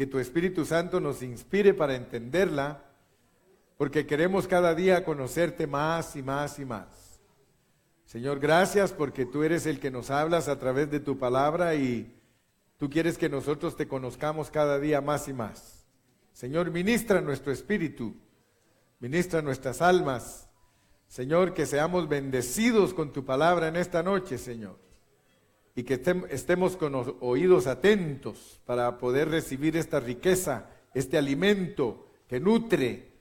tu Espíritu Santo nos inspire para entenderla, porque queremos cada día conocerte más y más y más. Señor, gracias porque tú eres el que nos hablas a través de tu palabra y tú quieres que nosotros te conozcamos cada día más y más. Señor, ministra nuestro espíritu, ministra nuestras almas. Señor, que seamos bendecidos con tu palabra en esta noche, Señor. Y que estemos con los oídos atentos para poder recibir esta riqueza, este alimento que nutre.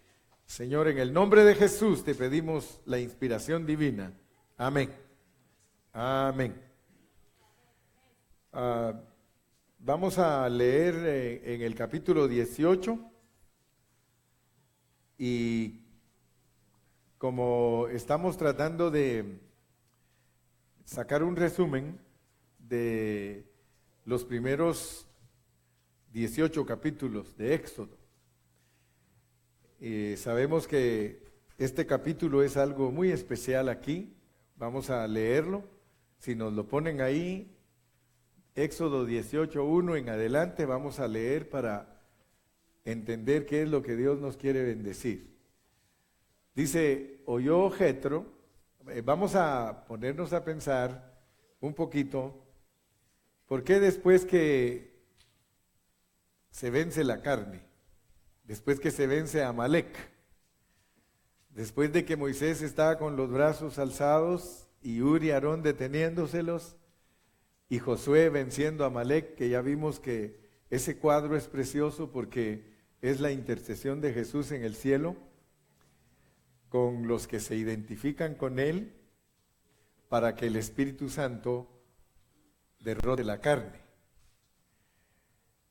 Señor, en el nombre de Jesús te pedimos la inspiración divina. Amén. Amén. Vamos a leer en el capítulo 18 y como estamos tratando de sacar un resumen de los primeros 18 capítulos de Éxodo, sabemos que este capítulo es algo muy especial aquí. Vamos a leerlo. Si nos lo ponen ahí, Éxodo 18:1 en adelante, vamos a leer para entender qué es lo que Dios nos quiere bendecir. Dice, oyó Jetro, vamos a ponernos a pensar un poquito, ¿por qué después que se vence la carne, después que se vence a Amalek, después de que Moisés estaba con los brazos alzados y Hur y Aarón deteniéndoselos y Josué venciendo a Amalek, que ya vimos que ese cuadro es precioso porque es la intercesión de Jesús en el cielo con los que se identifican con él para que el Espíritu Santo derrote la carne.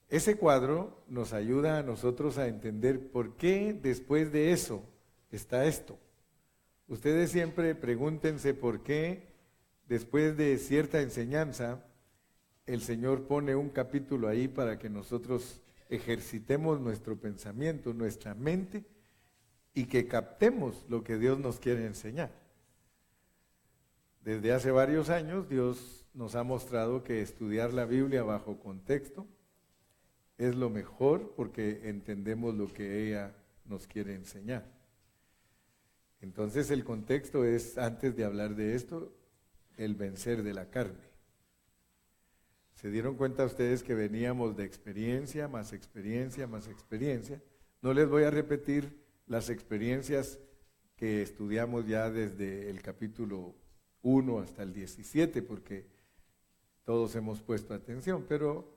Ese cuadro nos ayuda a nosotros a entender por qué después de eso está esto. Ustedes siempre pregúntense por qué después de cierta enseñanza el Señor pone un capítulo ahí para que nosotros ejercitemos nuestro pensamiento, nuestra mente y que captemos lo que Dios nos quiere enseñar. Desde hace varios años Dios nos ha mostrado que estudiar la Biblia bajo contexto es lo mejor porque entendemos lo que ella nos quiere enseñar. Entonces el contexto es, antes de hablar de esto, el vencer de la carne. ¿Se dieron cuenta ustedes que veníamos de experiencia, más experiencia, más experiencia? No les voy a repetir las experiencias que estudiamos ya desde el capítulo 1 hasta el 17, porque todos hemos puesto atención, pero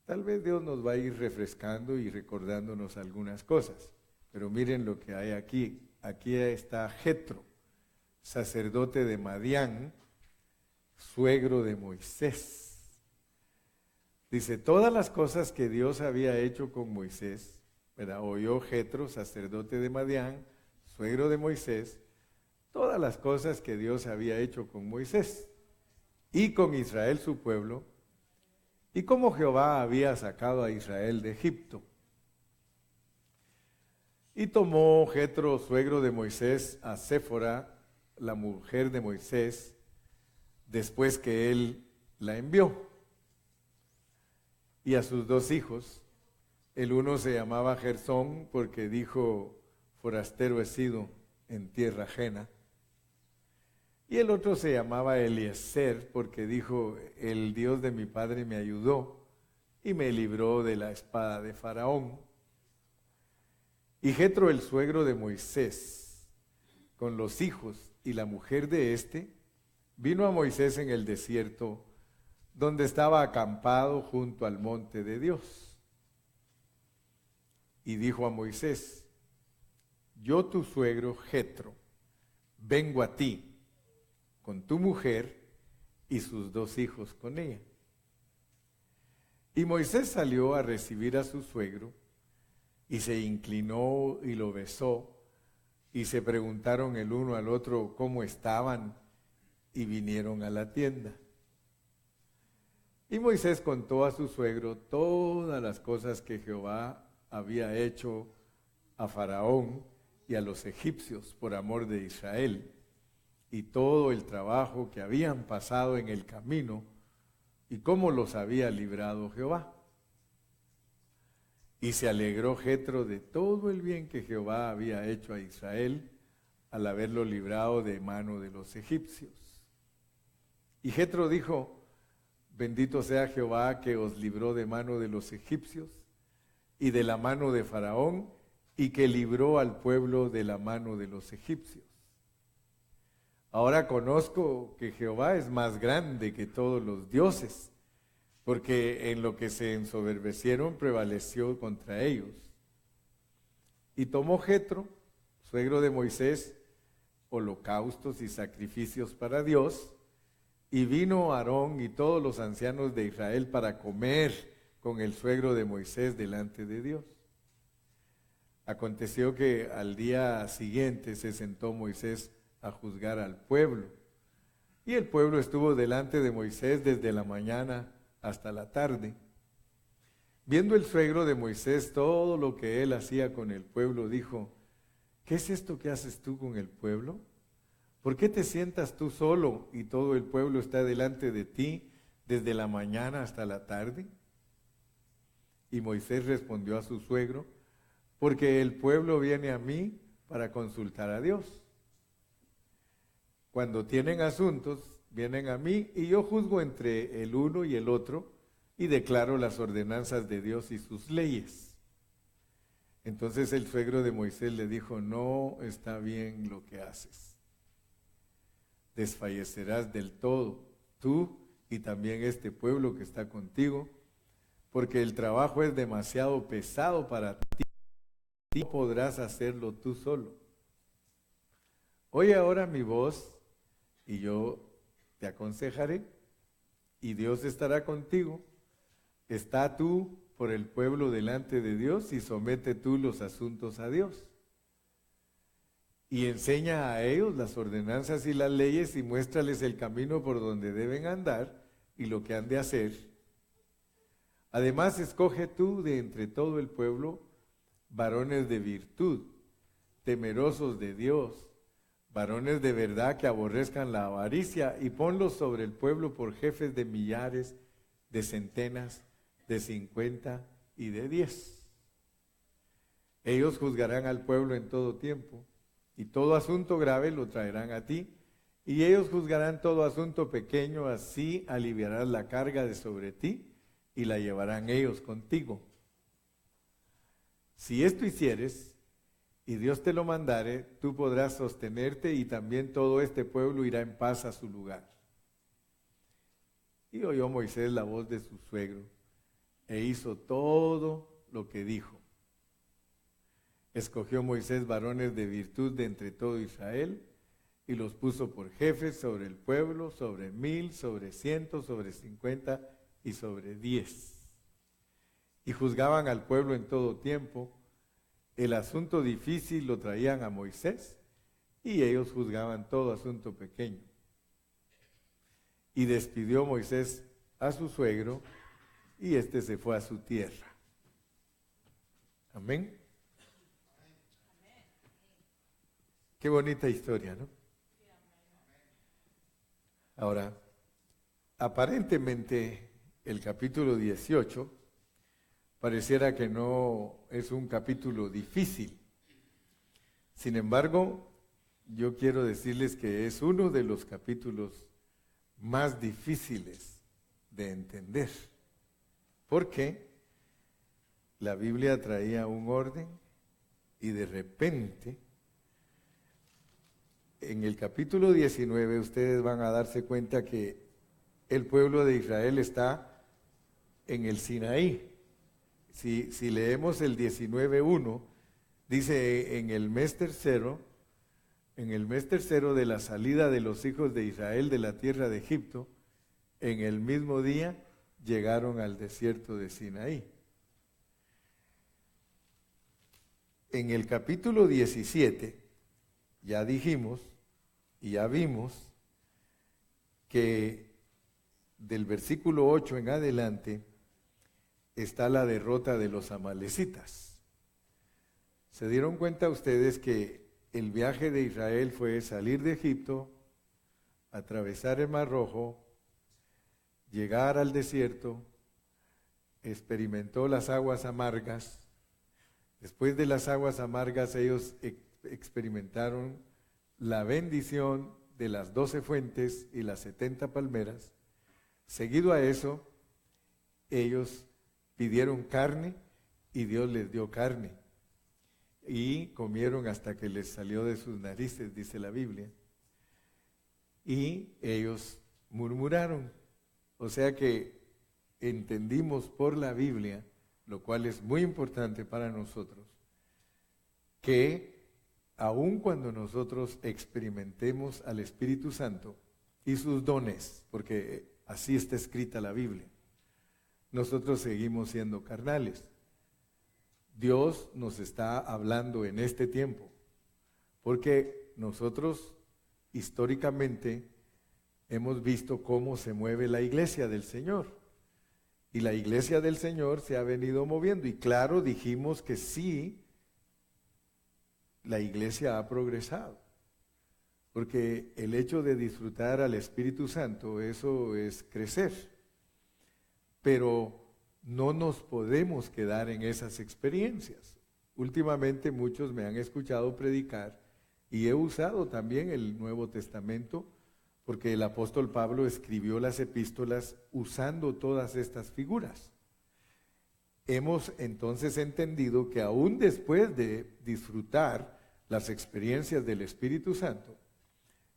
tal vez Dios nos va a ir refrescando y recordándonos algunas cosas. Pero miren lo que hay aquí. Aquí está Jetro, sacerdote de Madián, suegro de Moisés. Dice, todas las cosas que Dios había hecho con Moisés, ¿verdad? Oyó Jetro, sacerdote de Madián, suegro de Moisés, todas las cosas que Dios había hecho con Moisés y con Israel su pueblo, y cómo Jehová había sacado a Israel de Egipto. Y tomó Jetro, suegro de Moisés, a Séfora, la mujer de Moisés, después que él la envió, y a sus dos hijos. El uno se llamaba Gersón, porque dijo, forastero he sido en tierra ajena. Y el otro se llamaba Eliezer, porque dijo, el Dios de mi padre me ayudó y me libró de la espada de Faraón. Y Jetro, el suegro de Moisés, con los hijos y la mujer de éste, vino a Moisés en el desierto, donde estaba acampado junto al monte de Dios. Y dijo a Moisés, yo tu suegro Jetro, vengo a ti, con tu mujer y sus dos hijos con ella. Y Moisés salió a recibir a su suegro, y se inclinó y lo besó, y se preguntaron el uno al otro cómo estaban, y vinieron a la tienda. Y Moisés contó a su suegro todas las cosas que Jehová había hecho a Faraón y a los egipcios por amor de Israel, y todo el trabajo que habían pasado en el camino, y cómo los había librado Jehová. Y se alegró Jetro de todo el bien que Jehová había hecho a Israel al haberlo librado de mano de los egipcios. Y Jetro dijo: bendito sea Jehová que os libró de mano de los egipcios y de la mano de Faraón, y que libró al pueblo de la mano de los egipcios. Ahora conozco que Jehová es más grande que todos los dioses, porque en lo que se ensoberbecieron prevaleció contra ellos. Y tomó Jetro, suegro de Moisés, holocaustos y sacrificios para Dios, y vino Aarón y todos los ancianos de Israel para comer con el suegro de Moisés delante de Dios. Aconteció que al día siguiente se sentó Moisés a juzgar al pueblo, y el pueblo estuvo delante de Moisés desde la mañana hasta la tarde. Viendo el suegro de Moisés todo lo que él hacía con el pueblo, dijo: ¿qué es esto que haces tú con el pueblo? ¿Por qué te sientas tú solo y todo el pueblo está delante de ti desde la mañana hasta la tarde? Y Moisés respondió a su suegro: porque el pueblo viene a mí para consultar a Dios. Cuando tienen asuntos, vienen a mí y yo juzgo entre el uno y el otro y declaro las ordenanzas de Dios y sus leyes. Entonces el suegro de Moisés le dijo: no está bien lo que haces. Desfallecerás del todo, tú y también este pueblo que está contigo, porque el trabajo es demasiado pesado para ti. No podrás hacerlo tú solo. Oye ahora mi voz y yo te aconsejaré, y Dios estará contigo. Está tú por el pueblo delante de Dios y somete tú los asuntos a Dios. Y enseña a ellos las ordenanzas y las leyes y muéstrales el camino por donde deben andar y lo que han de hacer. Además, escoge tú de entre todo el pueblo varones de virtud, temerosos de Dios, varones de verdad que aborrezcan la avaricia, y ponlos sobre el pueblo por jefes de millares, de centenas, de 50 y de 10. Ellos juzgarán al pueblo en todo tiempo, y todo asunto grave lo traerán a ti, y ellos juzgarán todo asunto pequeño, así aliviarás la carga de sobre ti, y la llevarán ellos contigo. Si esto hicieres, y Dios te lo mandare, tú podrás sostenerte, y también todo este pueblo irá en paz a su lugar. Y oyó Moisés la voz de su suegro, e hizo todo lo que dijo. Escogió Moisés varones de virtud de entre todo Israel, y los puso por jefes sobre el pueblo, sobre 1000, sobre 100, sobre 50 y sobre 10. Y juzgaban al pueblo en todo tiempo. El asunto difícil lo traían a Moisés, y ellos juzgaban todo asunto pequeño. Y despidió Moisés a su suegro, y éste se fue a su tierra. Amén. Qué bonita historia, ¿no? Ahora, aparentemente el capítulo 18 pareciera que no es un capítulo difícil. Sin embargo, yo quiero decirles que es uno de los capítulos más difíciles de entender, porque la Biblia traía un orden y de repente, en el capítulo 19, ustedes van a darse cuenta que el pueblo de Israel está en el Sinaí. Si leemos el 19:1, dice: en el mes tercero de la salida de los hijos de Israel de la tierra de Egipto, en el mismo día llegaron al desierto de Sinaí. En el capítulo 17, ya dijimos y ya vimos que del versículo 8 en adelante está la derrota de los amalecitas. ¿Se dieron cuenta ustedes que el viaje de Israel fue salir de Egipto, atravesar el Mar Rojo, llegar al desierto, experimentó las aguas amargas, Después de las aguas amargas, ellos experimentaron la bendición de las 12 fuentes y las 70 palmeras. Seguido a eso, ellos pidieron carne y Dios les dio carne. Y comieron hasta que les salió de sus narices, dice la Biblia. Y ellos murmuraron. O sea que entendimos por la Biblia, lo cual es muy importante para nosotros, que aun cuando nosotros experimentemos al Espíritu Santo y sus dones, porque así está escrita la Biblia, nosotros seguimos siendo carnales. Dios nos está hablando en este tiempo, porque nosotros históricamente hemos visto cómo se mueve la iglesia del Señor. Y la iglesia del Señor se ha venido moviendo. Y claro, dijimos que sí, la iglesia ha progresado. Porque el hecho de disfrutar al Espíritu Santo, eso es crecer. Pero no nos podemos quedar en esas experiencias. Últimamente muchos me han escuchado predicar y he usado también el Nuevo Testamento porque el apóstol Pablo escribió las epístolas usando todas estas figuras. Hemos entonces entendido que aún después de disfrutar las experiencias del Espíritu Santo,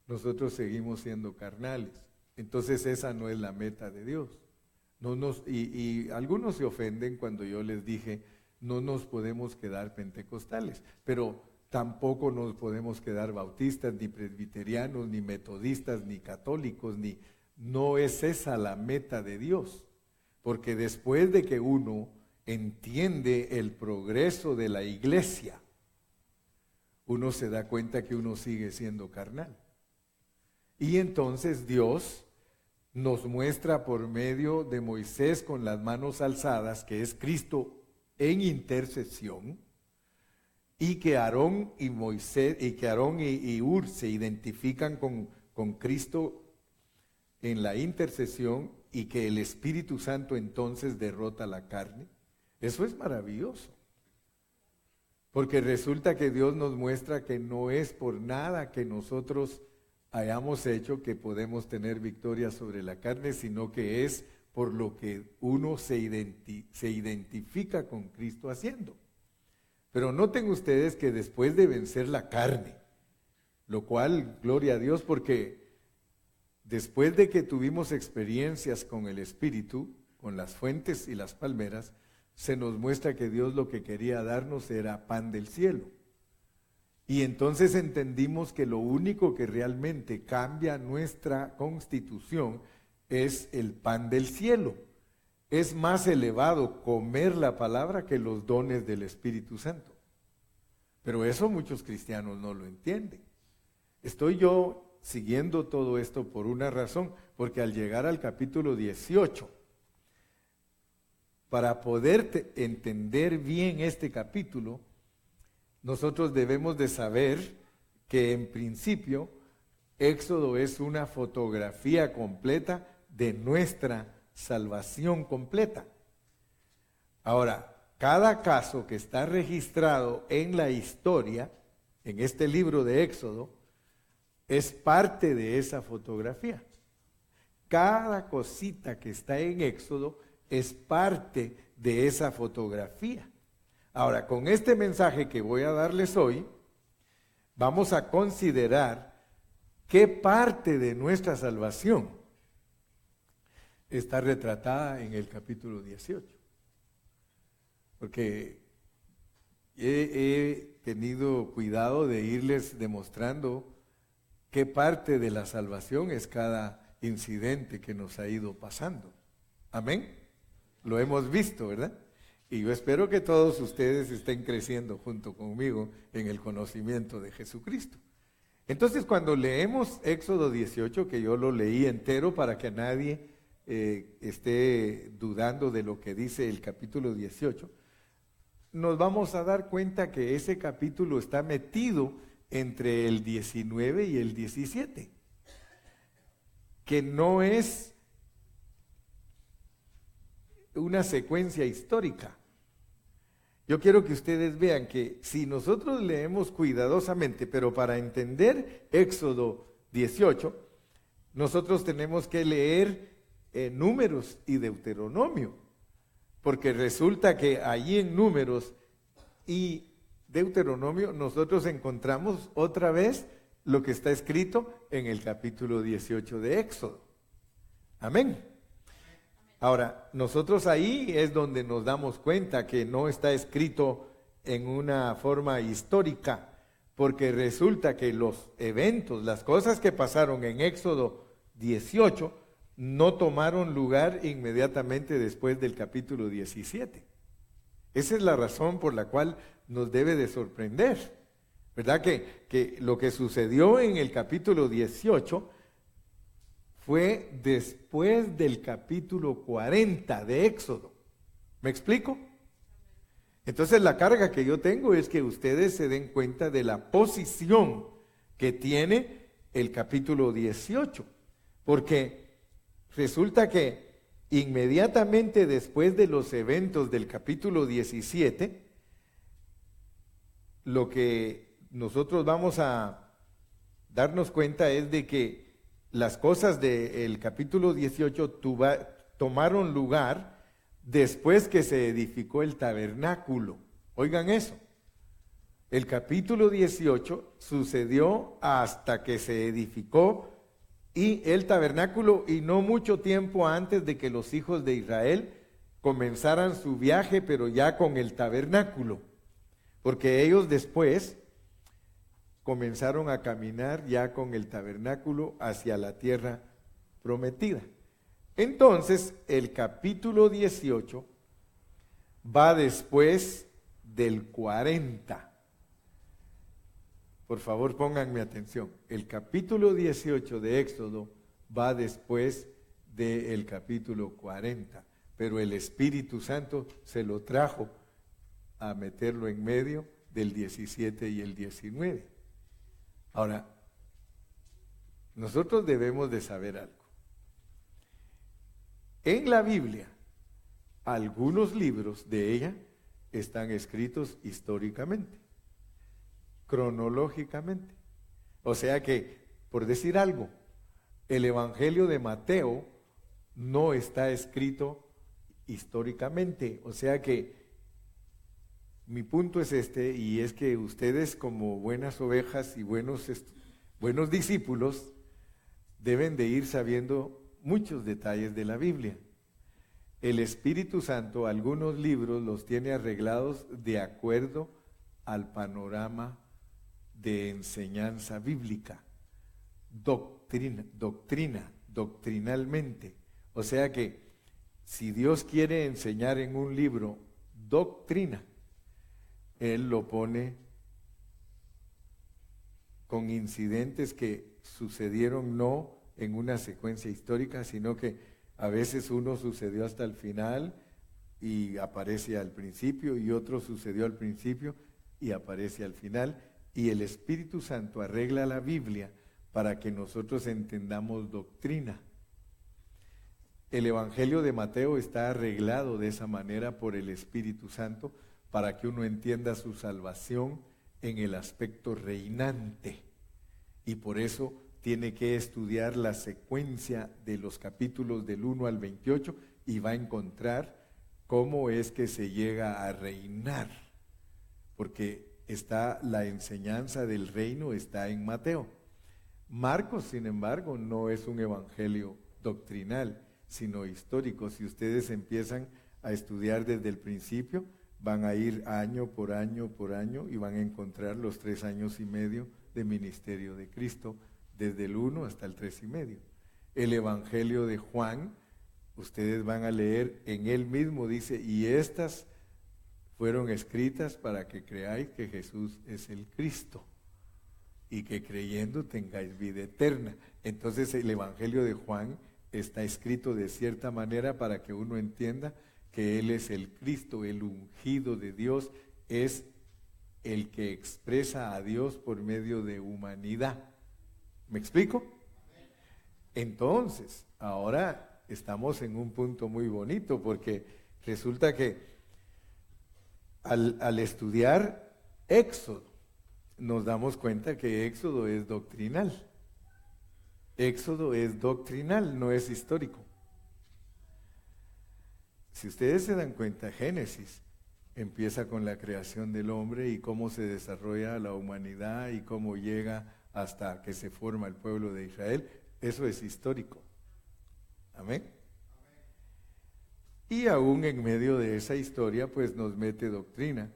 nosotros seguimos siendo carnales. Entonces esa no es la meta de Dios. Y algunos se ofenden cuando yo les dije, no nos podemos quedar pentecostales, pero tampoco nos podemos quedar bautistas, ni presbiterianos, ni metodistas, ni católicos, no es esa la meta de Dios. Porque después de que uno entiende el progreso de la iglesia, uno se da cuenta que uno sigue siendo carnal. Y entonces Dios nos muestra por medio de Moisés con las manos alzadas, que es Cristo en intercesión, y que Aarón y Moisés, y que Aarón y Hur se identifican con Cristo en la intercesión, y que el Espíritu Santo entonces derrota la carne. Eso es maravilloso, porque resulta que Dios nos muestra que no es por nada que nosotros hayamos hecho que podemos tener victoria sobre la carne, sino que es por lo que uno se identifica con Cristo haciendo. Pero noten ustedes que después de vencer la carne, lo cual, gloria a Dios, porque después de que tuvimos experiencias con el Espíritu, con las fuentes y las palmeras, se nos muestra que Dios lo que quería darnos era pan del cielo. Y entonces entendimos que lo único que realmente cambia nuestra constitución es el pan del cielo. Es más elevado comer la palabra que los dones del Espíritu Santo. Pero eso muchos cristianos no lo entienden. Estoy yo siguiendo todo esto por una razón, porque al llegar al capítulo 18, para poder entender bien este capítulo, nosotros debemos de saber que en principio Éxodo es una fotografía completa de nuestra salvación completa. Ahora, cada caso que está registrado en la historia, en este libro de Éxodo, es parte de esa fotografía. Cada cosita que está en Éxodo es parte de esa fotografía. Ahora, con este mensaje que voy a darles hoy, vamos a considerar qué parte de nuestra salvación está retratada en el capítulo 18. Porque he tenido cuidado de irles demostrando qué parte de la salvación es cada incidente que nos ha ido pasando. Amén. Lo hemos visto, ¿verdad? Y yo espero que todos ustedes estén creciendo junto conmigo en el conocimiento de Jesucristo. Entonces, cuando leemos Éxodo 18, que yo lo leí entero para que nadie esté dudando de lo que dice el capítulo 18, nos vamos a dar cuenta que ese capítulo está metido entre el 19 y el 17, que no es una secuencia histórica. yo quiero que ustedes vean que si nosotros leemos cuidadosamente, pero para entender Éxodo 18, nosotros tenemos que leer Números y Deuteronomio, porque resulta que allí en Números y Deuteronomio nosotros encontramos otra vez lo que está escrito en el capítulo 18 de Éxodo. Amén. Ahora, nosotros ahí es donde nos damos cuenta que no está escrito en una forma histórica, porque resulta que los eventos, las cosas que pasaron en Éxodo 18, no tomaron lugar inmediatamente después del capítulo 17. Esa es la razón por la cual nos debe de sorprender, ¿verdad? Que lo que sucedió en el capítulo 18 fue después del capítulo 40 de Éxodo. ¿Me explico? Entonces la carga que yo tengo es que ustedes se den cuenta de la posición que tiene el capítulo 18, porque resulta que inmediatamente después de los eventos del capítulo 17, lo que nosotros vamos a darnos cuenta es de que las cosas del capítulo 18 tomaron lugar después que se edificó el tabernáculo. Oigan eso. El capítulo 18 sucedió hasta que se edificó y el tabernáculo, y no mucho tiempo antes de que los hijos de Israel comenzaran su viaje, pero ya con el tabernáculo, porque ellos después comenzaron a caminar ya con el tabernáculo hacia la tierra prometida. Entonces, el capítulo 18 va después del 40. Por favor, pónganme atención. El capítulo 18 de Éxodo va después del capítulo 40, pero el Espíritu Santo se lo trajo a meterlo en medio del 17 y el 19. Ahora, nosotros debemos de saber algo. En la Biblia, algunos libros de ella están escritos históricamente, cronológicamente. O sea que, por decir algo, el Evangelio de Mateo no está escrito históricamente. O sea que mi punto es este, y es que ustedes como buenas ovejas y buenos discípulos deben de ir sabiendo muchos detalles de la Biblia. El Espíritu Santo algunos libros los tiene arreglados de acuerdo al panorama de enseñanza bíblica, doctrinalmente. O sea que si Dios quiere enseñar en un libro doctrina, Él lo pone con incidentes que sucedieron no en una secuencia histórica, sino que a veces uno sucedió hasta el final y aparece al principio, y otro sucedió al principio y aparece al final, y el Espíritu Santo arregla la Biblia para que nosotros entendamos doctrina. El Evangelio de Mateo está arreglado de esa manera por el Espíritu Santo para que uno entienda su salvación en el aspecto reinante, y por eso tiene que estudiar la secuencia de los capítulos del 1 al 28 y va a encontrar cómo es que se llega a reinar, porque está la enseñanza del reino, está en Mateo. Marcos, sin embargo, no es un evangelio doctrinal, sino histórico. Si ustedes empiezan a estudiar desde el principio, van a ir año por año por año y van a encontrar los 3 años y medio de ministerio de Cristo, desde el 1 hasta el 3 y medio. El Evangelio de Juan, ustedes van a leer, en él mismo dice, y estas fueron escritas para que creáis que Jesús es el Cristo y que creyendo tengáis vida eterna. Entonces el Evangelio de Juan está escrito de cierta manera para que uno entienda que Él es el Cristo, el ungido de Dios, es el que expresa a Dios por medio de humanidad. ¿Me explico? Entonces, ahora estamos en un punto muy bonito, porque resulta que al estudiar Éxodo, nos damos cuenta que Éxodo es doctrinal. Éxodo es doctrinal, no es histórico. Si ustedes se dan cuenta, Génesis empieza con la creación del hombre y cómo se desarrolla la humanidad y cómo llega hasta que se forma el pueblo de Israel. Eso es histórico. Amén. Y aún en medio de esa historia, pues nos mete doctrina.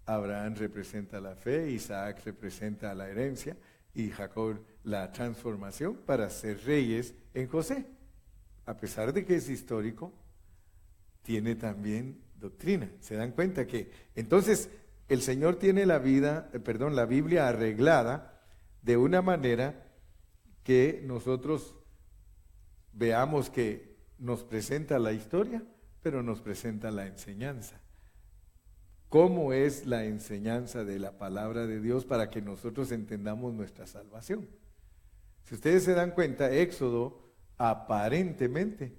Abraham representa la fe, Isaac representa la herencia y Jacob la transformación para ser reyes en José. A pesar de que es histórico, tiene también doctrina. ¿Se dan cuenta que entonces el Señor tiene la Biblia arreglada de una manera que nosotros veamos que nos presenta la historia, pero nos presenta la enseñanza? ¿Cómo es la enseñanza de la palabra de Dios para que nosotros entendamos nuestra salvación? Si ustedes se dan cuenta, Éxodo aparentemente,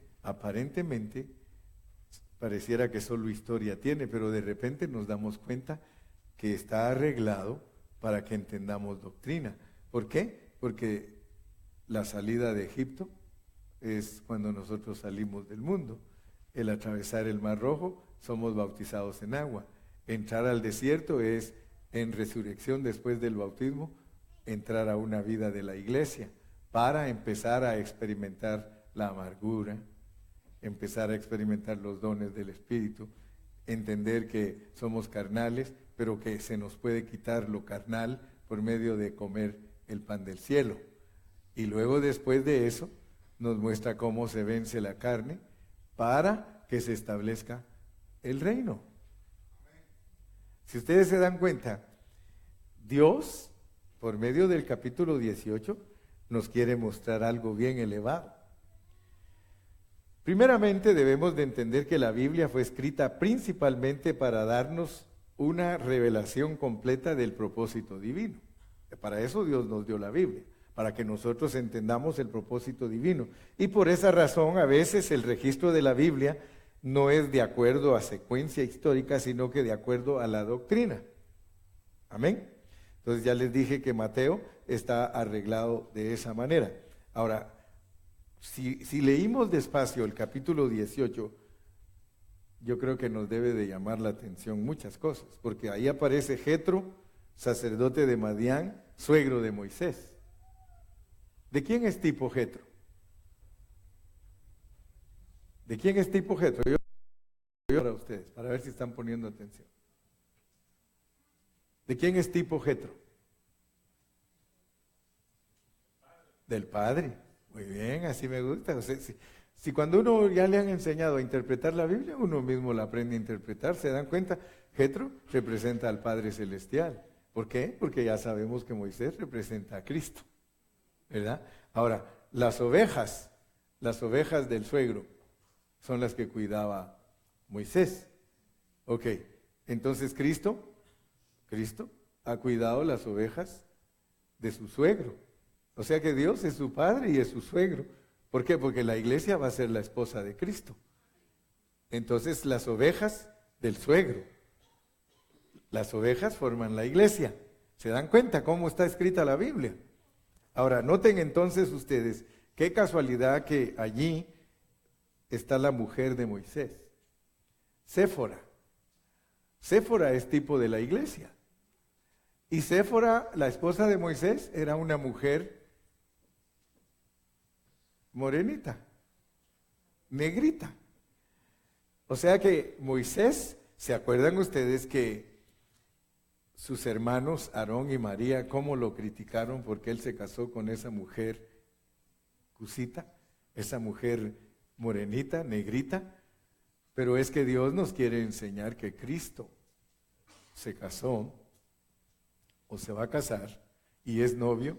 pareciera que solo historia tiene, pero de repente nos damos cuenta que está arreglado para que entendamos doctrina. ¿Por qué? Porque la salida de Egipto es cuando nosotros salimos del mundo. El atravesar el Mar Rojo, somos bautizados en agua. Entrar al desierto es, en resurrección después del bautismo, entrar a una vida de la iglesia para empezar a experimentar la amargura, empezar a experimentar los dones del Espíritu, entender que somos carnales, pero que se nos puede quitar lo carnal por medio de comer el pan del cielo. Y luego, después de eso, nos muestra cómo se vence la carne para que se establezca el reino. Si ustedes se dan cuenta, Dios, por medio del capítulo 18, nos quiere mostrar algo bien elevado. Primeramente, debemos de entender que la Biblia fue escrita principalmente para darnos una revelación completa del propósito divino. Para eso Dios nos dio la Biblia, para que nosotros entendamos el propósito divino. Y por esa razón, a veces el registro de la Biblia no es de acuerdo a secuencia histórica, sino que de acuerdo a la doctrina. Amén. Entonces ya les dije que Mateo está arreglado de esa manera. Ahora, si leímos despacio el capítulo 18, yo creo que nos debe de llamar la atención muchas cosas, porque ahí aparece Jetro, sacerdote de Madián, suegro de Moisés. ¿De quién es tipo Jetro? ¿De quién es tipo Jetro? Yo para ustedes, para ver si están poniendo atención. ¿De quién es tipo Jetro? Del padre. Muy bien, así me gusta. O sea, si cuando uno ya le han enseñado a interpretar la Biblia, uno mismo la aprende a interpretar, ¿se dan cuenta? Jetro representa al Padre Celestial. ¿Por qué? Porque ya sabemos que Moisés representa a Cristo, ¿verdad? Ahora, las ovejas del suegro son las que cuidaba Moisés. Ok, entonces Cristo ha cuidado las ovejas de su suegro. O sea que Dios es su padre y es su suegro. ¿Por qué? Porque la iglesia va a ser la esposa de Cristo. Entonces las ovejas del suegro, las ovejas forman la iglesia. ¿Se dan cuenta cómo está escrita la Biblia? Ahora, noten entonces ustedes, qué casualidad que allí está la mujer de Moisés, Séfora. Séfora es tipo de la iglesia. Y Séfora, la esposa de Moisés, era una mujer morenita, negrita. O sea que Moisés, ¿se acuerdan ustedes que sus hermanos Aarón y María, cómo lo criticaron porque él se casó con esa mujer cusita, esa mujer morenita, negrita? Pero es que Dios nos quiere enseñar que Cristo se casó o se va a casar y es novio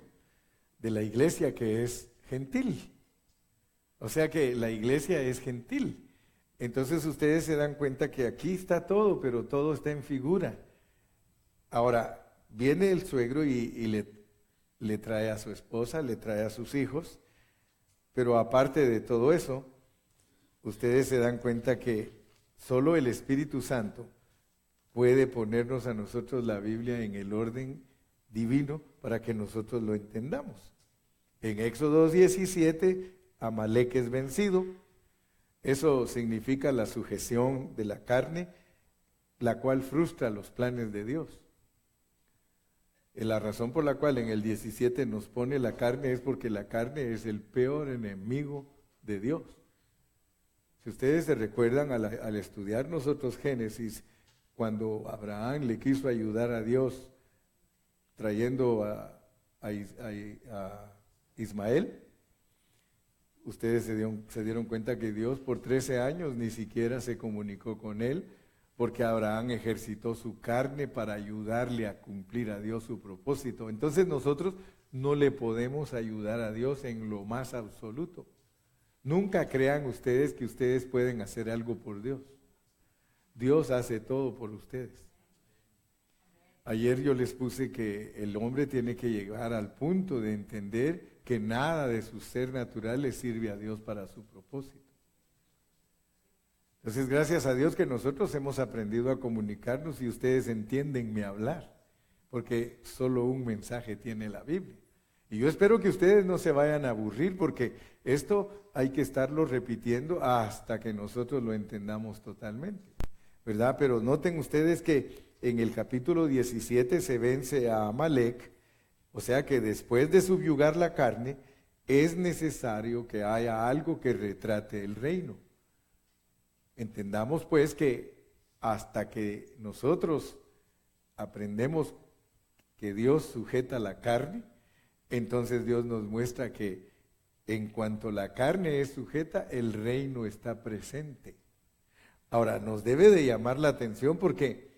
de la iglesia que es gentil. O sea que la iglesia es gentil. Entonces ustedes se dan cuenta que aquí está todo, pero todo está en figura. Ahora, viene el suegro y le trae a su esposa, le trae a sus hijos, pero aparte de todo eso, ustedes se dan cuenta que solo el Espíritu Santo puede ponernos a nosotros la Biblia en el orden divino para que nosotros lo entendamos. En Éxodo 17, Amalek es vencido. Eso significa la sujeción de la carne, la cual frustra los planes de Dios. Y la razón por la cual en el 17 nos pone la carne es porque la carne es el peor enemigo de Dios. Si ustedes se recuerdan al estudiar nosotros Génesis, cuando Abraham le quiso ayudar a Dios trayendo a Ismael, ustedes se dieron cuenta que Dios por 13 años ni siquiera se comunicó con él, porque Abraham ejercitó su carne para ayudarle a cumplir a Dios su propósito. Entonces nosotros no le podemos ayudar a Dios en lo más absoluto. Nunca crean ustedes que ustedes pueden hacer algo por Dios. Dios hace todo por ustedes. Ayer yo les puse que el hombre tiene que llegar al punto de entender que nada de su ser natural le sirve a Dios para su propósito. Entonces, gracias a Dios que nosotros hemos aprendido a comunicarnos y ustedes entienden mi hablar, porque solo un mensaje tiene la Biblia. Y yo espero que ustedes no se vayan a aburrir, porque esto hay que estarlo repitiendo hasta que nosotros lo entendamos totalmente, ¿verdad? Pero noten ustedes que en el capítulo 17 se vence a Amalek, o sea que después de subyugar la carne, es necesario que haya algo que retrate el reino. Entendamos pues que hasta que nosotros aprendemos que Dios sujeta la carne, entonces Dios nos muestra que en cuanto la carne es sujeta, el reino está presente. Ahora, nos debe de llamar la atención porque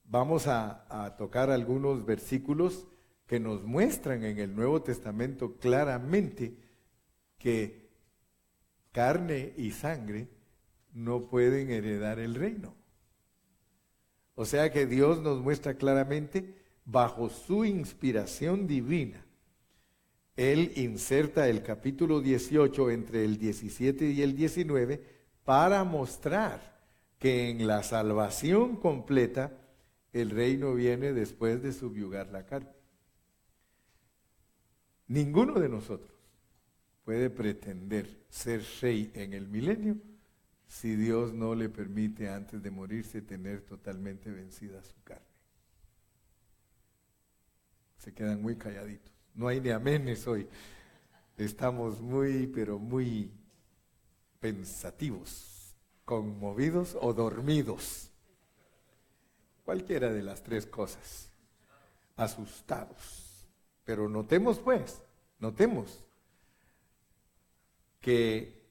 vamos a tocar algunos versículos que nos muestran en el Nuevo Testamento claramente que carne y sangre no pueden heredar el reino. O sea que Dios nos muestra claramente, bajo su inspiración divina, Él inserta el capítulo 18 entre el 17 y el 19 para mostrar que en la salvación completa el reino viene después de subyugar la carne. Ninguno de nosotros puede pretender ser rey en el milenio si Dios no le permite antes de morirse tener totalmente vencida su carne. Se quedan muy calladitos. No hay ni amenes hoy. Estamos muy, pero muy pensativos, conmovidos o dormidos. Cualquiera de las tres cosas. Asustados. Pero notemos pues, que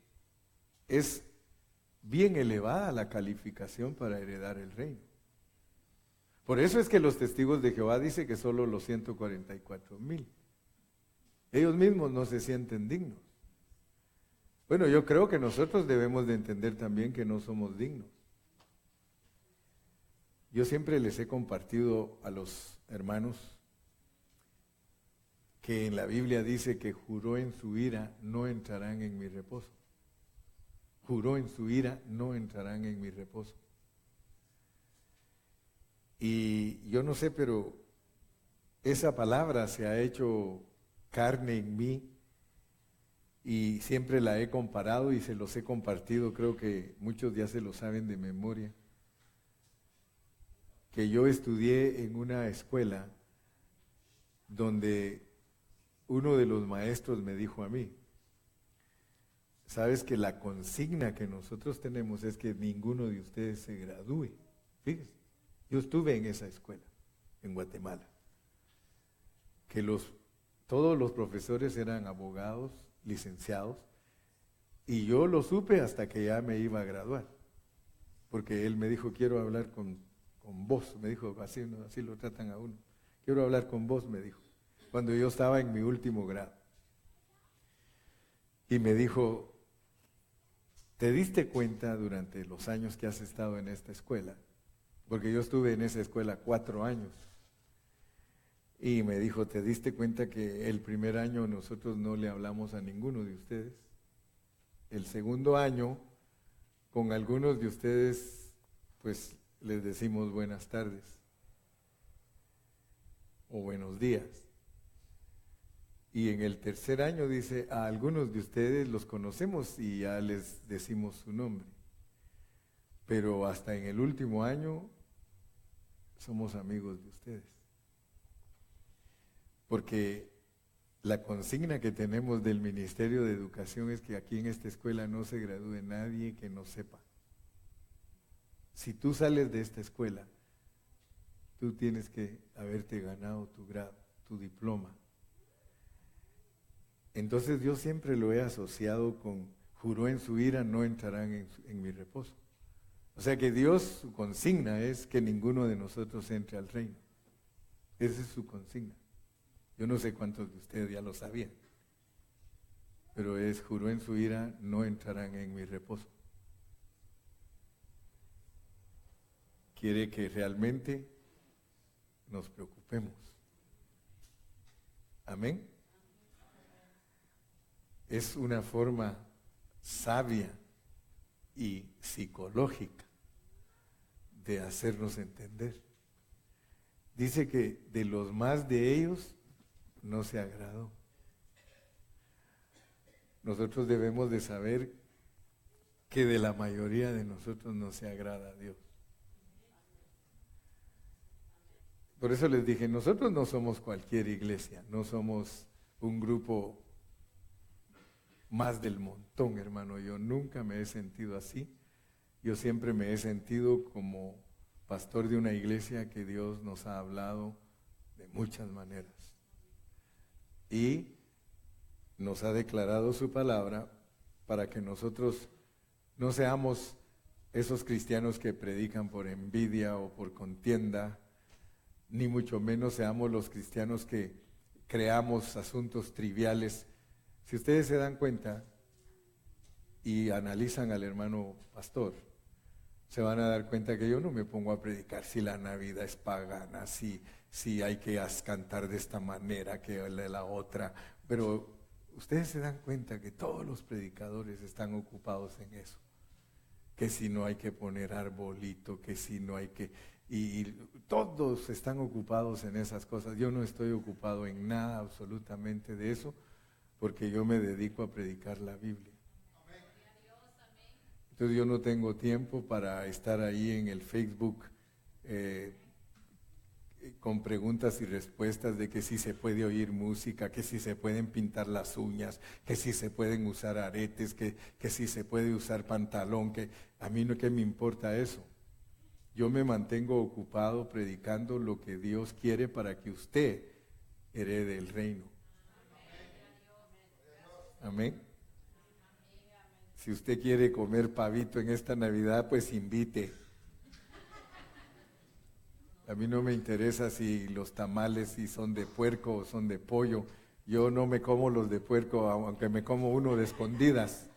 es bien elevada la calificación para heredar el reino. Por eso es que los testigos de Jehová dicen que solo los 144,000. Ellos mismos no se sienten dignos. Bueno, yo creo que nosotros debemos de entender también que no somos dignos. Yo siempre les he compartido a los hermanos que en la Biblia dice que juró en su ira, no entrarán en mi reposo. Juró en su ira, no entrarán en mi reposo. Y yo no sé, pero esa palabra se ha hecho carne en mí y siempre la he comparado y se los he compartido, creo que muchos ya se lo saben de memoria, que yo estudié en una escuela donde uno de los maestros me dijo a mí, sabes que la consigna que nosotros tenemos es que ninguno de ustedes se gradúe. Fíjense, yo estuve en esa escuela, en Guatemala, que todos los profesores eran abogados, licenciados, y yo lo supe hasta que ya me iba a graduar, porque él me dijo, quiero hablar con vos, me dijo, así lo tratan a uno, quiero hablar con vos, me dijo, cuando yo estaba en mi último grado. Y me dijo, ¿te diste cuenta durante los años que has estado en esta escuela? Porque yo estuve en esa escuela 4 años. Y me dijo, ¿te diste cuenta que el primer año nosotros no le hablamos a ninguno de ustedes? El segundo año, con algunos de ustedes, pues les decimos buenas tardes o buenos días. Y en el tercer año dice, a algunos de ustedes los conocemos y ya les decimos su nombre. Pero hasta en el último año somos amigos de ustedes. Porque la consigna que tenemos del Ministerio de Educación es que aquí en esta escuela no se gradúe nadie que no sepa. Si tú sales de esta escuela, tú tienes que haberte ganado tu grado, tu diploma. Entonces yo siempre lo he asociado con, juró en su ira, no entrarán en mi reposo. O sea que Dios, su consigna es que ninguno de nosotros entre al reino. Esa es su consigna. Yo no sé cuántos de ustedes ya lo sabían, pero es, juró en su ira, no entrarán en mi reposo. Quiere que realmente nos preocupemos. Amén. Es una forma sabia y psicológica de hacernos entender. Dice que de los más de ellos no se agradó. Nosotros debemos de saber que de la mayoría de nosotros no se agrada a Dios. Por eso les dije, nosotros no somos cualquier iglesia, no somos un grupo más del montón, hermano. Yo nunca me he sentido así. Yo siempre me he sentido como pastor de una iglesia que Dios nos ha hablado de muchas maneras. Y nos ha declarado su palabra para que nosotros no seamos esos cristianos que predican por envidia o por contienda, ni mucho menos seamos los cristianos que creamos asuntos triviales. Si ustedes se dan cuenta y analizan al hermano pastor, se van a dar cuenta que yo no me pongo a predicar si la Navidad es pagana, si hay que cantar de esta manera que de la otra, pero ustedes se dan cuenta que todos los predicadores están ocupados en eso, que si no hay que poner arbolito, que si no hay que, y todos están ocupados en esas cosas. Yo no estoy ocupado en nada absolutamente de eso, porque yo me dedico a predicar la Biblia. Entonces yo no tengo tiempo para estar ahí en el Facebook con preguntas y respuestas de que si se puede oír música, que si se pueden pintar las uñas, que si se pueden usar aretes, que si se puede usar pantalón, que a mí no, ¿qué me importa eso? Yo me mantengo ocupado predicando lo que Dios quiere para que usted herede el reino. Amén. Si usted quiere comer pavito en esta Navidad, pues invite. A mí no me interesa si los tamales si son de puerco o son de pollo. Yo no me como los de puerco, aunque me como uno de escondidas.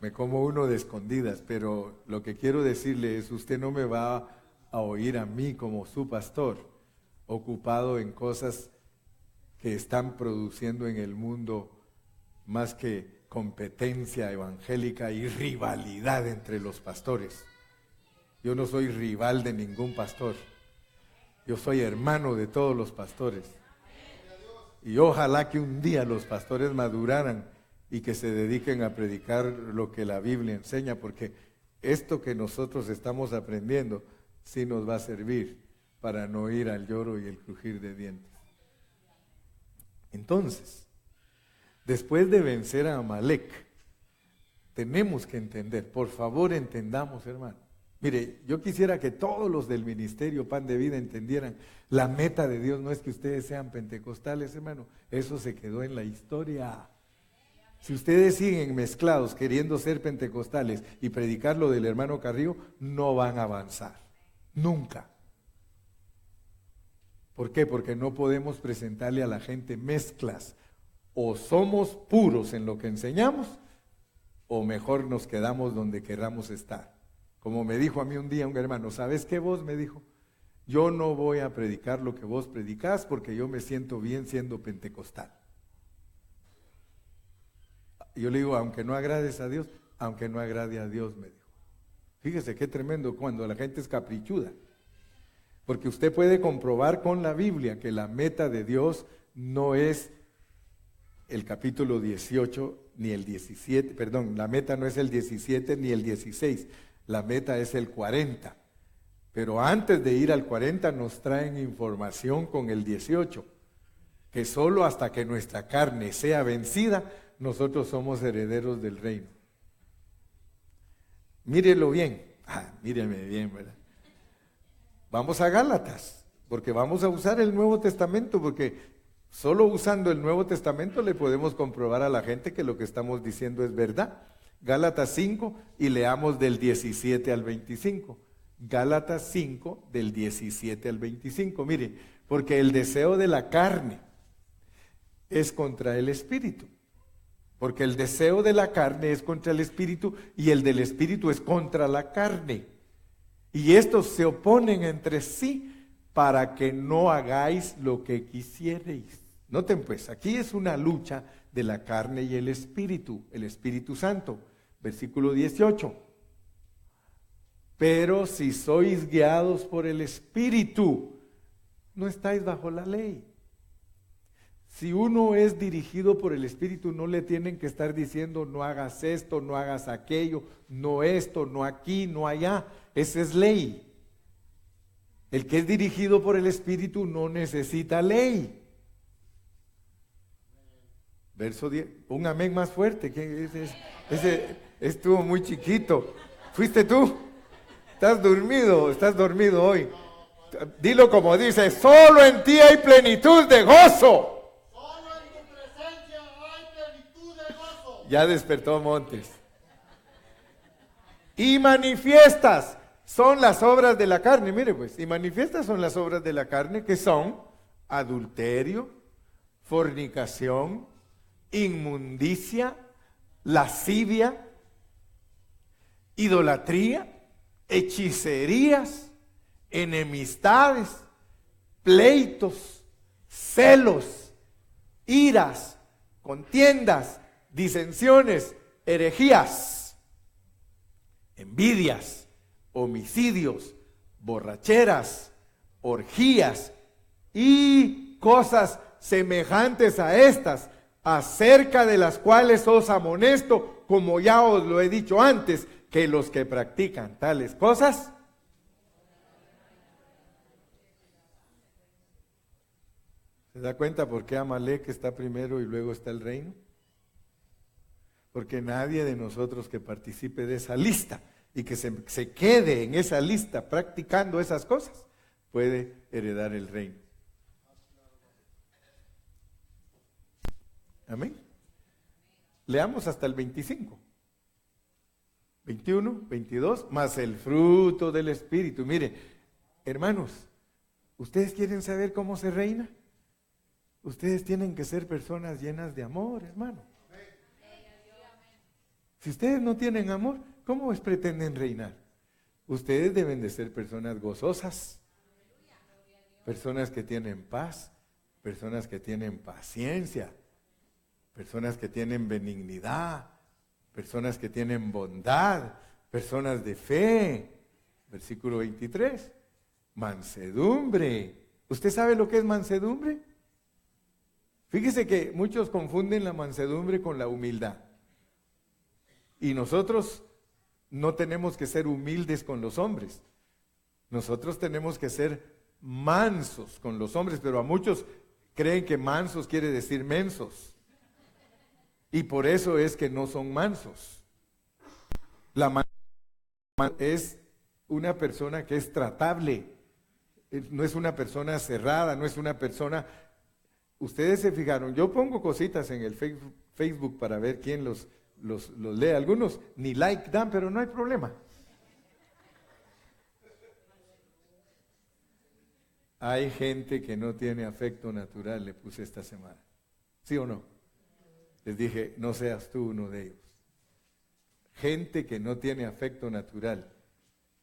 Me como uno de escondidas, pero lo que quiero decirle es, usted no me va a oír a mí como su pastor, ocupado en cosas que están produciendo en el mundo más que competencia evangélica y rivalidad entre los pastores. Yo no soy rival de ningún pastor. Yo soy hermano de todos los pastores. Y ojalá que un día los pastores maduraran y que se dediquen a predicar lo que la Biblia enseña, porque esto que nosotros estamos aprendiendo sí nos va a servir para no ir al lloro y el crujir de dientes. Entonces, después de vencer a Amalek, tenemos que entender, por favor entendamos, hermano. Mire, yo quisiera que todos los del ministerio Pan de Vida entendieran, la meta de Dios no es que ustedes sean pentecostales, hermano, eso se quedó en la historia. Si ustedes siguen mezclados queriendo ser pentecostales y predicar lo del hermano Carrillo, no van a avanzar, nunca. ¿Por qué? Porque no podemos presentarle a la gente mezclas. O somos puros en lo que enseñamos, o mejor nos quedamos donde queramos estar. Como me dijo a mí un día un hermano, ¿sabes qué vos? Me dijo, yo no voy a predicar lo que vos predicás porque yo me siento bien siendo pentecostal. Yo le digo, aunque no agrades a Dios, aunque no agrade a Dios, me dijo. Fíjese qué tremendo cuando la gente es caprichuda. Porque usted puede comprobar con la Biblia que la meta de Dios no es el capítulo 18 ni el 17, perdón, la meta no es el 17 ni el 16, la meta es el 40. Pero antes de ir al 40 nos traen información con el 18, que solo hasta que nuestra carne sea vencida, nosotros somos herederos del reino. Mírelo bien, míreme bien, ¿verdad? Vamos a Gálatas, porque vamos a usar el Nuevo Testamento, porque solo usando el Nuevo Testamento le podemos comprobar a la gente que lo que estamos diciendo es verdad. Gálatas 5 y leamos del 17 al 25. Gálatas 5 del 17 al 25. Mire, porque el deseo de la carne es contra el espíritu. Porque el deseo de la carne es contra el espíritu y el del espíritu es contra la carne. Y estos se oponen entre sí para que no hagáis lo que quisierais. Noten pues, aquí es una lucha de la carne y el Espíritu Santo. Versículo 18. Pero si sois guiados por el Espíritu, no estáis bajo la ley. Si uno es dirigido por el Espíritu, no le tienen que estar diciendo no hagas esto, no hagas aquello, no esto, no aquí, no allá. Esa es ley. El que es dirigido por el Espíritu no necesita ley. Verso 10. Un amén más fuerte. Ese estuvo muy chiquito. ¿Fuiste tú? ¿Estás dormido hoy? Dilo como dice, solo en ti hay plenitud de gozo. Ya despertó Montes. Y manifiestas son las obras de la carne. Mire pues, y manifiestas son las obras de la carne, que son adulterio, fornicación, inmundicia, lascivia, idolatría, hechicerías, enemistades, pleitos, celos, iras, contiendas, disensiones, herejías, envidias, homicidios, borracheras, orgías y cosas semejantes a estas, acerca de las cuales os amonesto, como ya os lo he dicho antes, que los que practican tales cosas ¿se da cuenta por qué Amalek está primero y luego está el reino? Porque nadie de nosotros que participe de esa lista y que se quede en esa lista practicando esas cosas puede heredar el reino. Amén. Leamos hasta el 25. 21, 22, más el fruto del Espíritu. Mire, hermanos, ¿ustedes quieren saber cómo se reina? Ustedes tienen que ser personas llenas de amor, hermano. Si ustedes no tienen amor, ¿cómo pretenden reinar? Ustedes deben de ser personas gozosas, personas que tienen paz, personas que tienen paciencia, personas que tienen benignidad, personas que tienen bondad, personas de fe. Versículo 23, mansedumbre. ¿Usted sabe lo que es mansedumbre? Fíjese que muchos confunden la mansedumbre con la humildad. Y nosotros no tenemos que ser humildes con los hombres. Nosotros tenemos que ser mansos con los hombres, pero a muchos creen que mansos quiere decir mensos. Y por eso es que no son mansos. La mansedumbre es una persona que es tratable. No es una persona cerrada, no es una persona... Ustedes se fijaron, yo pongo cositas en el Facebook para ver quién los lee. Algunos ni like dan, pero no hay problema. Hay gente que no tiene afecto natural, le puse esta semana. ¿Sí o no? Les dije, no seas tú uno de ellos. Gente que no tiene afecto natural.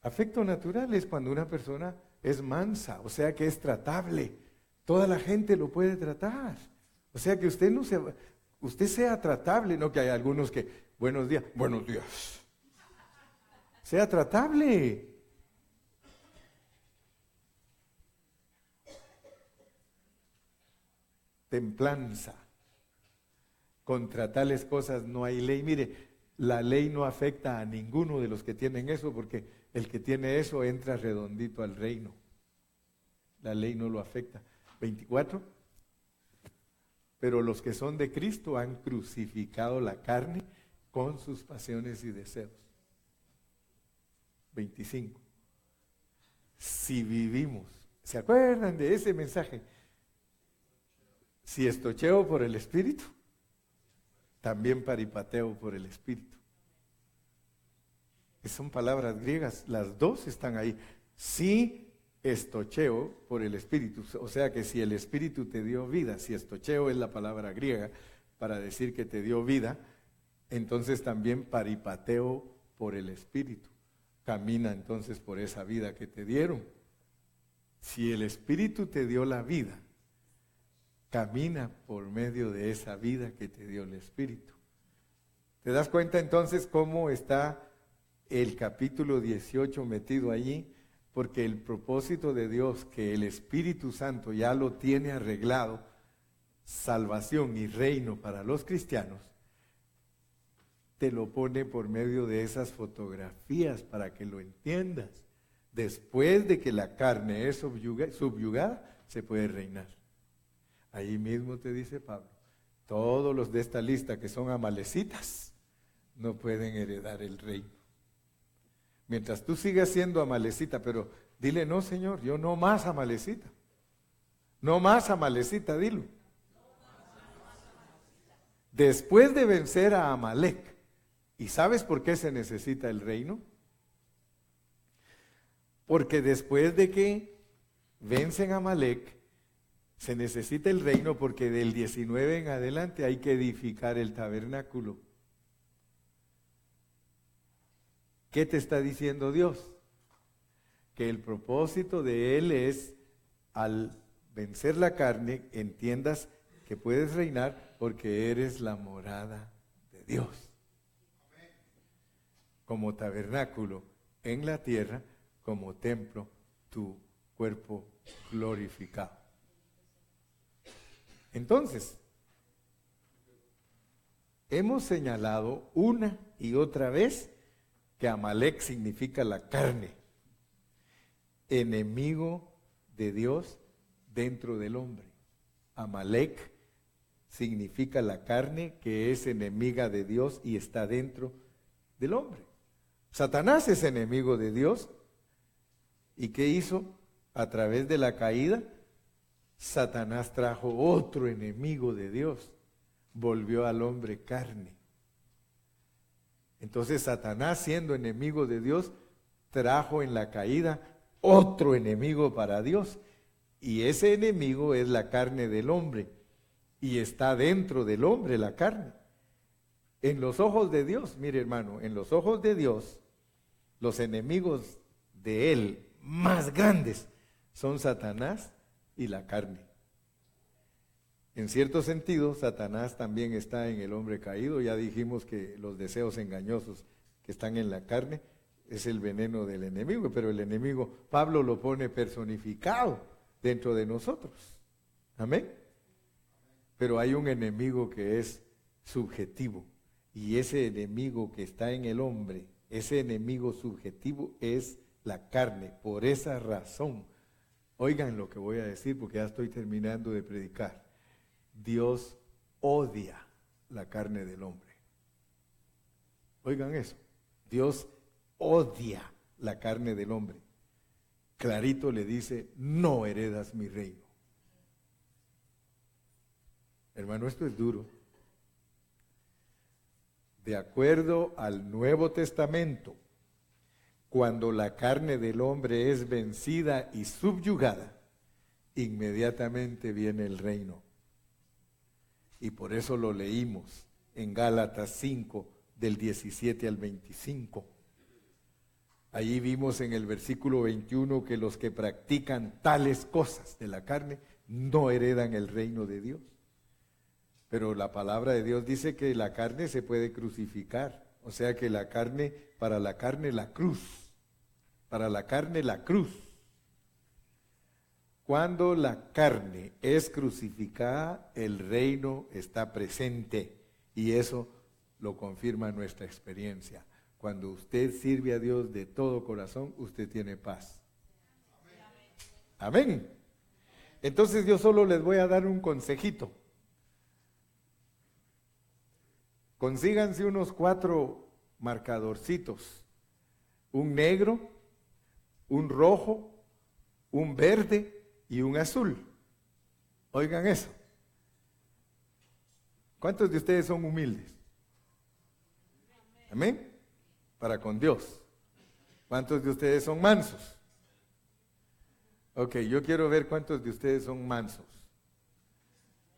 Afecto natural es cuando una persona es mansa, o sea que es tratable. Toda la gente lo puede tratar. O sea que usted sea tratable, no que hay algunos que, buenos días. sea tratable. Templanza. Contra tales cosas no hay ley. Mire, la ley no afecta a ninguno de los que tienen eso, porque el que tiene eso entra redondito al reino. La ley no lo afecta. 24. Pero los que son de Cristo han crucificado la carne con sus pasiones y deseos. 25. Si vivimos, ¿se acuerdan de ese mensaje? Si estocheo por el Espíritu, también paripateo por el Espíritu. Son palabras griegas, las dos están ahí. Si estocheo por el Espíritu, o sea que si el Espíritu te dio vida, si estocheo es la palabra griega para decir que te dio vida, entonces también paripateo por el Espíritu. Camina entonces por esa vida que te dieron. Si el Espíritu te dio la vida, camina por medio de esa vida que te dio el Espíritu. ¿Te das cuenta entonces cómo está el capítulo 18 metido allí? Porque el propósito de Dios, que el Espíritu Santo ya lo tiene arreglado, salvación y reino para los cristianos, te lo pone por medio de esas fotografías para que lo entiendas. Después de que la carne es subyugada, se puede reinar. Ahí mismo te dice Pablo, todos los de esta lista que son amalecitas no pueden heredar el reino. Mientras tú sigas siendo amalecita, pero dile, no Señor, yo no más amalecita. No más amalecita, dilo. Después de vencer a Amalec, ¿y sabes por qué se necesita el reino? Porque después de que vencen a Amalec, se necesita el reino, porque del 19 en adelante hay que edificar el tabernáculo. ¿Qué te está diciendo Dios? Que el propósito de Él es, al vencer la carne, entiendas que puedes reinar porque eres la morada de Dios. Como tabernáculo en la tierra, como templo, tu cuerpo glorificado. Entonces, hemos señalado una y otra vez que Amalec significa la carne, enemigo de Dios dentro del hombre. Amalec significa la carne que es enemiga de Dios y está dentro del hombre. Satanás es enemigo de Dios. ¿Y qué hizo? A través de la caída, Satanás trajo otro enemigo de Dios, volvió al hombre carne. Entonces Satanás, siendo enemigo de Dios, trajo en la caída otro enemigo para Dios. Y ese enemigo es la carne del hombre. Y está dentro del hombre la carne. En los ojos de Dios, mire hermano, en los ojos de Dios, los enemigos de Él más grandes son Satanás y la carne. En cierto sentido, Satanás también está en el hombre caído. Ya dijimos que los deseos engañosos que están en la carne es el veneno del enemigo, pero el enemigo, Pablo lo pone personificado dentro de nosotros. Amén. Pero hay un enemigo que es subjetivo, y ese enemigo que está en el hombre, ese enemigo subjetivo es la carne. Por esa razón, oigan lo que voy a decir porque ya estoy terminando de predicar. Dios odia la carne del hombre. Oigan eso. Dios odia la carne del hombre. Clarito le dice, no heredas mi reino. Hermano, esto es duro. De acuerdo al Nuevo Testamento, cuando la carne del hombre es vencida y subyugada, inmediatamente viene el reino. Y por eso lo leímos en Gálatas 5, del 17 al 25. Allí vimos en el versículo 21 que los que practican tales cosas de la carne no heredan el reino de Dios. Pero la palabra de Dios dice que la carne se puede crucificar, O sea que la carne, para la carne la cruz. Para la carne la cruz. Cuando la carne es crucificada, el reino está presente. Y eso lo confirma nuestra experiencia. Cuando usted sirve a Dios de todo corazón, usted tiene paz. Amén. Entonces yo solo les voy a dar un consejito. Consíganse unos 4 marcadorcitos. Un negro, un rojo, un verde y un azul. Oigan eso. ¿Cuántos de ustedes son humildes? Amén. Para con Dios. ¿Cuántos de ustedes son mansos? Ok, yo quiero ver cuántos de ustedes son mansos.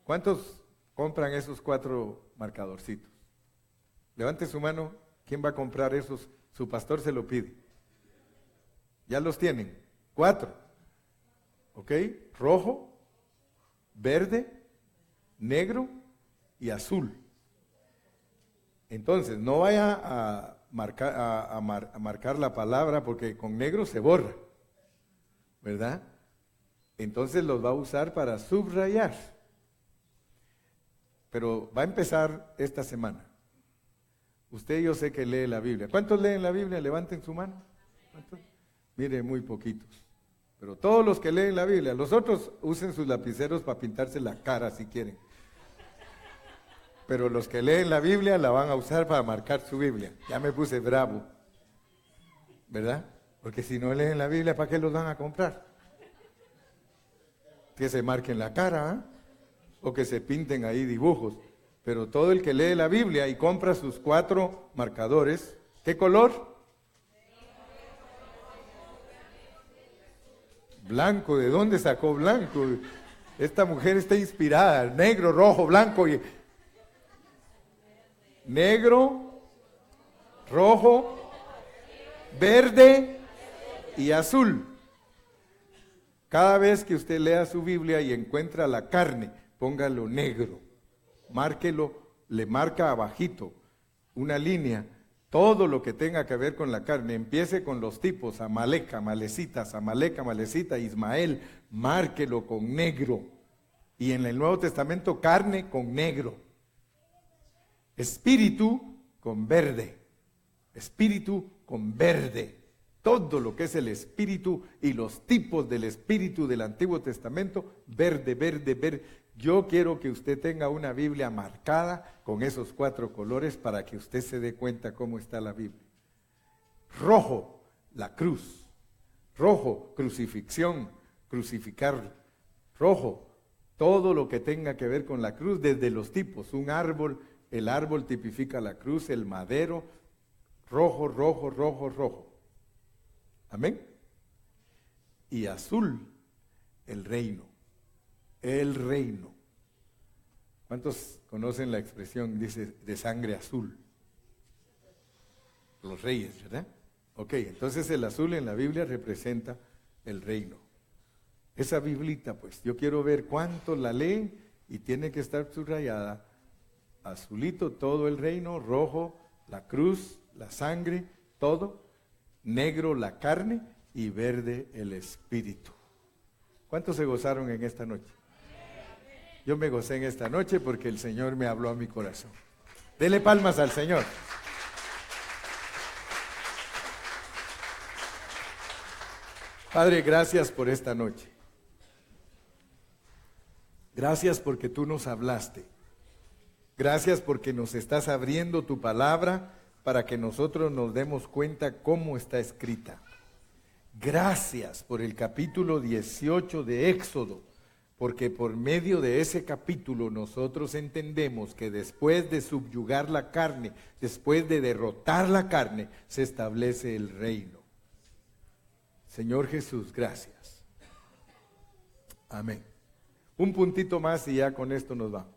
¿Cuántos compran esos 4 marcadorcitos? Levante su mano. ¿Quién va a comprar esos? Su pastor se lo pide. Ya los tienen. 4. Ok, rojo, verde, negro y azul. Entonces, no vaya a marcar la palabra porque con negro se borra, ¿verdad? Entonces los va a usar para subrayar. Pero va a empezar esta semana. Usted yo sé que lee la Biblia. ¿Cuántos leen la Biblia? Levanten su mano. ¿Cuántos? Mire, muy poquitos. Pero todos los que leen la Biblia, los otros usen sus lapiceros para pintarse la cara si quieren. Pero los que leen la Biblia la van a usar para marcar su Biblia. Ya me puse bravo, ¿verdad? Porque si no leen la Biblia, ¿para qué los van a comprar? Que se marquen la cara, ¿eh? O que se pinten ahí dibujos. Pero todo el que lee la Biblia y compra sus 4 marcadores, ¿qué color? Blanco. ¿De dónde sacó blanco? Esta mujer está inspirada. Negro, rojo, blanco y... Negro, rojo, verde y azul. Cada vez que usted lea su Biblia y encuentra la carne, póngalo negro. Márquelo, le marca abajito una línea. Todo lo que tenga que ver con la carne, empiece con los tipos, Amalek, Amalecita, Ismael, márquelo con negro. Y en el Nuevo Testamento, carne con negro. Espíritu con verde. Espíritu con verde. Todo lo que es el espíritu y los tipos del espíritu del Antiguo Testamento, verde, verde, verde. Yo quiero que usted tenga una Biblia marcada con esos 4 colores para que usted se dé cuenta cómo está la Biblia. Rojo, la cruz. Rojo, crucifixión, crucificar. Rojo, todo lo que tenga que ver con la cruz, desde los tipos. Un árbol, el árbol tipifica la cruz, el madero. Rojo, rojo, rojo, rojo. Amén. Y azul, el reino. El reino. ¿Cuántos conocen la expresión, dice, de sangre azul? Los reyes, ¿verdad? Ok, entonces el azul en la Biblia representa el reino. Esa biblita, pues, yo quiero ver cuántos la leen y tiene que estar subrayada. Azulito, todo el reino, rojo, la cruz, la sangre, todo. Negro, la carne y verde, el espíritu. ¿Cuántos se gozaron en esta noche? Yo me gocé en esta noche porque el Señor me habló a mi corazón. Dele palmas al Señor. Padre, gracias por esta noche. Gracias porque tú nos hablaste. Gracias porque nos estás abriendo tu palabra para que nosotros nos demos cuenta cómo está escrita. Gracias por el capítulo 18 de Éxodo. Porque por medio de ese capítulo nosotros entendemos que después de subyugar la carne, después de derrotar la carne, se establece el reino. Señor Jesús, gracias. Amén. Un puntito más y ya con esto nos vamos.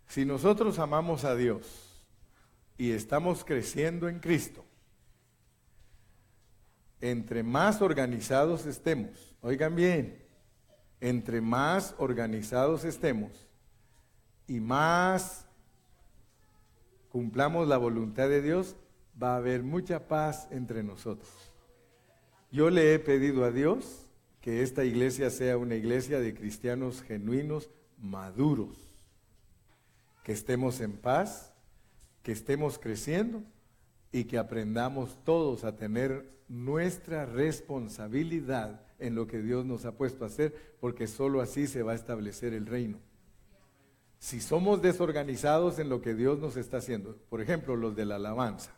Si nosotros amamos a Dios y estamos creciendo en Cristo, entre más organizados estemos, oigan bien, entre más organizados estemos y más cumplamos la voluntad de Dios, va a haber mucha paz entre nosotros. Yo le he pedido a Dios que esta iglesia sea una iglesia de cristianos genuinos, maduros, que estemos en paz, que estemos creciendo y que aprendamos todos a tener nuestra responsabilidad en lo que Dios nos ha puesto a hacer, porque solo así se va a establecer el reino. Si somos desorganizados en lo que Dios nos está haciendo, por ejemplo, los de la alabanza,